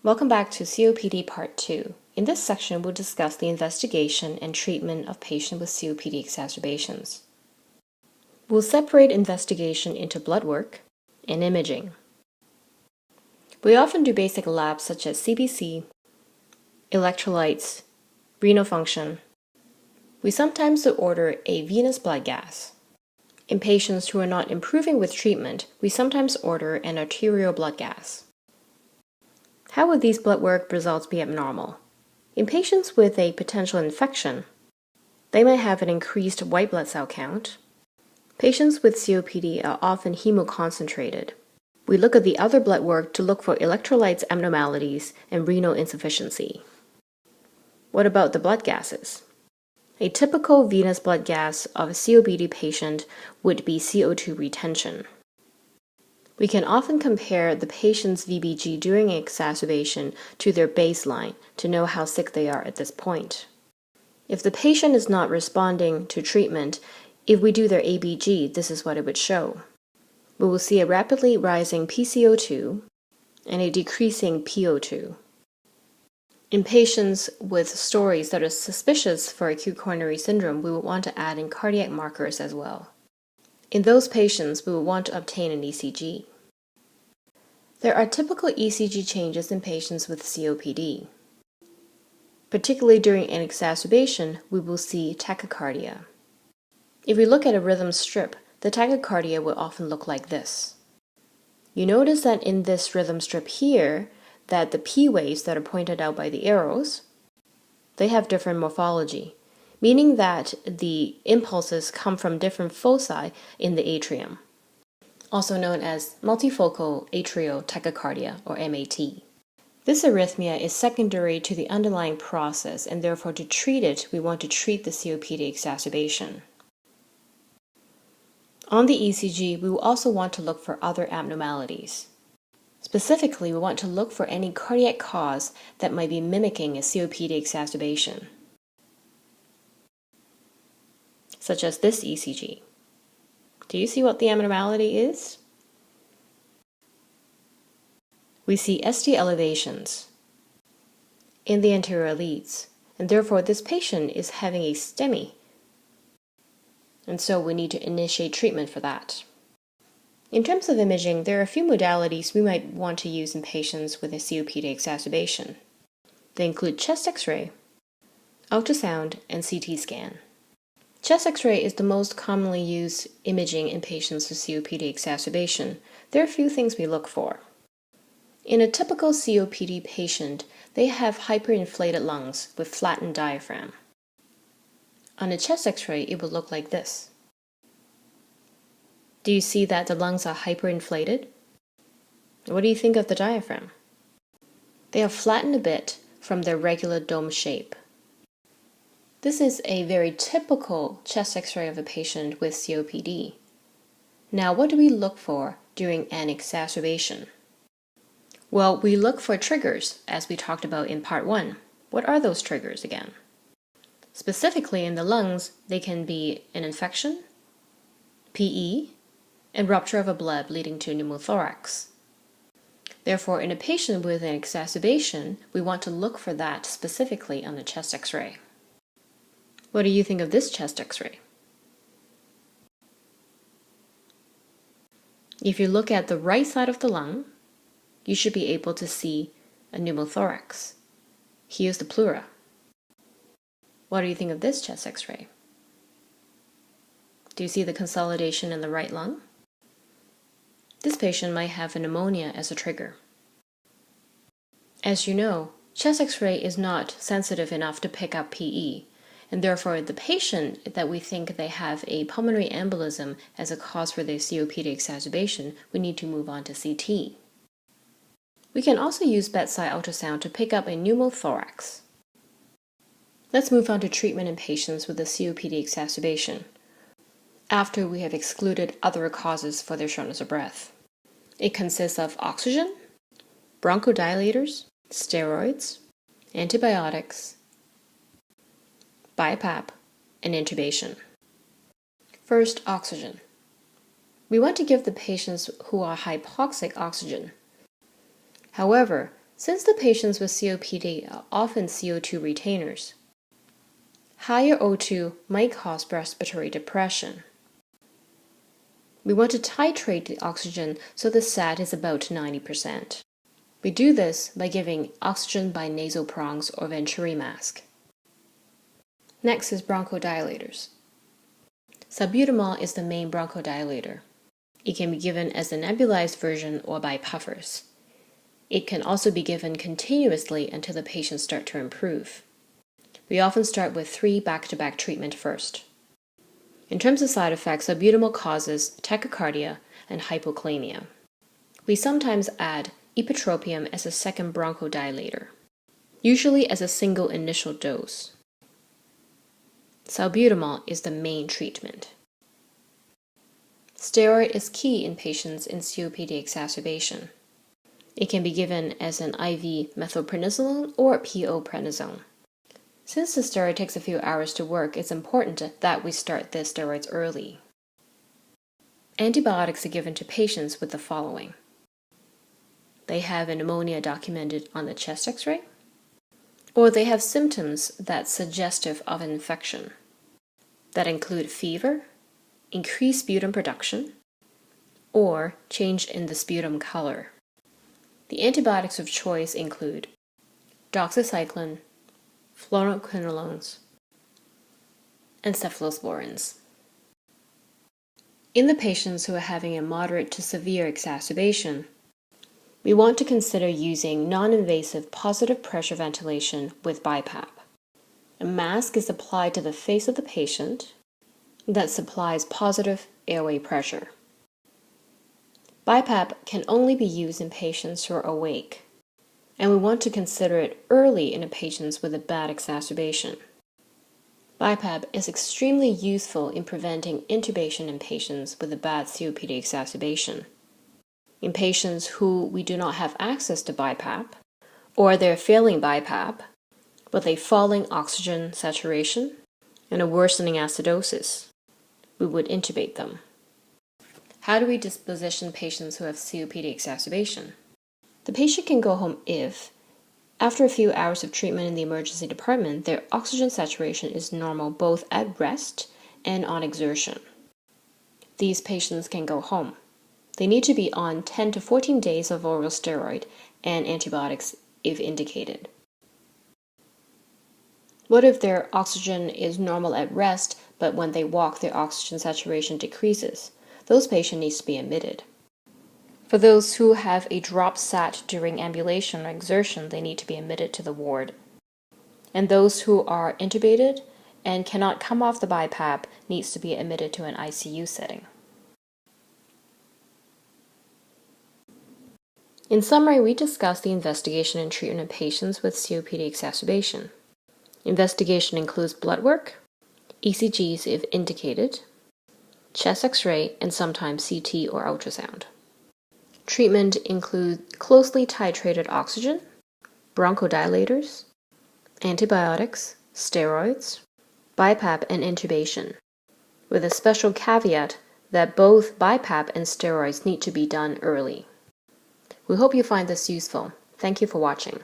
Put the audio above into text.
Welcome back to COPD Part 2. In this section, we'll discuss the investigation and treatment of patients with COPD exacerbations. We'll separate investigation into blood work and imaging. We often do basic labs such as CBC, electrolytes, renal function. We sometimes order a venous blood gas. In patients who are not improving with treatment, we sometimes order an arterial blood gas. How would these blood work results be abnormal? In patients with a potential infection, they might have an increased white blood cell count. Patients with COPD are often hemoconcentrated. We look at the other blood work to look for electrolytes abnormalities and renal insufficiency. What about the blood gases? A typical venous blood gas of a COPD patient would be CO2 retention. We can often compare the patient's VBG during an exacerbation to their baseline to know how sick they are at this point. If the patient is not responding to treatment, if we do their ABG, this is what it would show. We will see a rapidly rising PCO2 and a decreasing PO2. In patients with stories that are suspicious for acute coronary syndrome, we would want to add in cardiac markers as well. In those patients, we would want to obtain an ECG. There are typical ECG changes in patients with COPD. Particularly during an exacerbation, we will see tachycardia. If we look at a rhythm strip, the tachycardia will often look like this. You notice that in this rhythm strip here, that the P waves that are pointed out by the arrows, they have different morphology, meaning that the impulses come from different foci in the atrium, also known as multifocal atrial tachycardia, or MAT. This arrhythmia is secondary to the underlying process, and therefore to treat it, we want to treat the COPD exacerbation. On the ECG, we will also want to look for other abnormalities. Specifically, we want to look for any cardiac cause that might be mimicking a COPD exacerbation, such as this ECG. Do you see what the abnormality is? We see ST elevations in the anterior leads, and therefore this patient is having a STEMI, and so we need to initiate treatment for that. In terms of imaging, there are a few modalities we might want to use in patients with a COPD exacerbation. They include chest X-ray, ultrasound, and CT scan. Chest X-ray is the most commonly used imaging in patients with COPD exacerbation. There are a few things we look for. In a typical COPD patient, they have hyperinflated lungs with flattened diaphragm. On a chest X-ray, it will look like this. Do you see that the lungs are hyperinflated? What do you think of the diaphragm? They are flattened a bit from their regular dome shape. This is a very typical chest X-ray of a patient with COPD. Now, what do we look for during an exacerbation? Well, we look for triggers, as we talked about in Part 1. What are those triggers again? Specifically in the lungs, they can be an infection, PE, and rupture of a blood leading to pneumothorax. Therefore, in a patient with an exacerbation, we want to look for that specifically on the chest X-ray. What do you think of this chest X-ray? If you look at the right side of the lung, you should be able to see a pneumothorax. Here's the pleura. What do you think of this chest X-ray? Do you see the consolidation in the right lung? This patient might have a pneumonia as a trigger. As you know, chest X-ray is not sensitive enough to pick up PE, and therefore the patient that we think they have a pulmonary embolism as a cause for their COPD exacerbation, we need to move on to CT. We can also use bedside ultrasound to pick up a pneumothorax. Let's move on to treatment in patients with a COPD exacerbation, after we have excluded other causes for their shortness of breath. It consists of oxygen, bronchodilators, steroids, antibiotics, BiPAP, and intubation. First, oxygen. We want to give the patients who are hypoxic oxygen. However, Since the patients with COPD are often CO2 retainers, higher O2 might cause respiratory depression. We want to titrate the oxygen so the SAT is about 90%. We do this by giving oxygen by nasal prongs or Venturi mask. Next is bronchodilators. Salbutamol is the main bronchodilator. It can be given as a nebulized version or by puffers. It can also be given continuously until the patient starts to improve. We often start with 3 back-to-back treatment first. In terms of side effects, salbutamol causes tachycardia and hypokalemia. We sometimes add ipratropium as a second bronchodilator, usually as a single initial dose. Salbutamol is the main treatment. Steroid is key in patients in COPD exacerbation. It can be given as an IV methylprednisolone or PO prednisone. Since the steroid takes a few hours to work, it's important that we start the steroids early. Antibiotics are given to patients with the following. They have a pneumonia documented on the chest x-ray, or they have symptoms that's suggestive of an infection that include fever, increased sputum production, or change in the sputum color. The antibiotics of choice include doxycycline, fluoroquinolones, and cephalosporins. In the patients who are having a moderate to severe exacerbation, we want to consider using non-invasive positive pressure ventilation with BiPAP. A mask is applied to the face of the patient that supplies positive airway pressure. BiPAP can only be used in patients who are awake, and we want to consider it early in patients with a bad exacerbation. BiPAP is extremely useful in preventing intubation in patients with a bad COPD exacerbation. In patients who we do not have access to BiPAP, or they're failing BiPAP, with a falling oxygen saturation and a worsening acidosis, we would intubate them. How do we disposition patients who have COPD exacerbation? The patient can go home if, after a few hours of treatment in the emergency department, their oxygen saturation is normal both at rest and on exertion. These patients can go home. They need to be on 10 to 14 days of oral steroid and antibiotics if indicated. What if their oxygen is normal at rest, but when they walk their oxygen saturation decreases? Those patients need to be admitted. For those who have a drop sat during ambulation or exertion, they need to be admitted to the ward. And those who are intubated and cannot come off the BiPAP needs to be admitted to an ICU setting. In summary, we discussed the investigation and treatment of patients with COPD exacerbation. Investigation includes blood work, ECGs if indicated, chest x-ray, and sometimes CT or ultrasound. Treatment includes closely titrated oxygen, bronchodilators, antibiotics, steroids, BiPAP, and intubation, with a special caveat that both BiPAP and steroids need to be done early. We hope you find this useful. Thank you for watching.